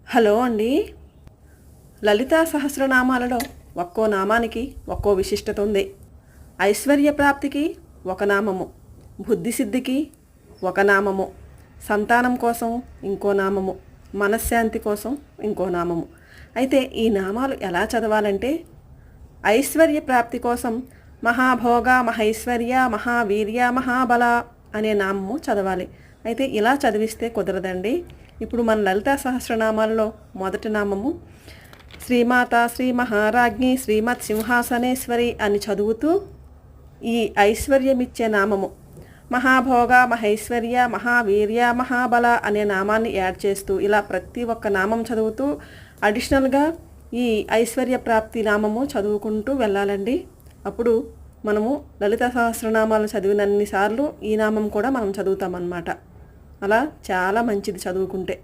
Hello అండి. లలితా సహస్రనామాలలో ఒక్కో నామానికి ఒక్కో విశిష్టత ఉంది. ఐశ్వర్య ప్రాప్తికి ఒక నామము, బుద్ధిసిద్ధికి ఒక నామము, సంతానం కోసం ఇంకో నామము, మనశ్శాంతి కోసం ఇంకో నామము. అయితే ఈ నామాలు ఎలా చదవాలంటే, ఐశ్వర్య ప్రాప్తి కోసం మహాభోగ, మహైశ్వర్య, మహావీర్య, మహాబల అనే నామము చదవాలి. అయితే ఇలా చదివిస్తే కుదరదండి. ఇప్పుడు మన లలితా సహస్రనామాల్లో మొదటి నామము శ్రీమాత శ్రీ మహారాజ్ఞి శ్రీమత్ సింహాసనేశ్వరి అని చదువుతూ ఈ ఐశ్వర్యమిచ్చే నామము మహాభోగ, మహైశ్వర్య, మహావీర్య, మహాబల అనే నామాన్ని యాడ్ చేస్తూ ఇలా ప్రతి ఒక్క నామం చదువుతూ అడిషనల్గా ఈ ఐశ్వర్య ప్రాప్తి నామము చదువుకుంటూ వెళ్ళాలండి. అప్పుడు మనము లలిత సహస్రనామాలు చదివినన్నిసార్లు ఈ నామం కూడా మనం చదువుతామన్నమాట. అలా చాలా మంచిది చదువుకుంటే.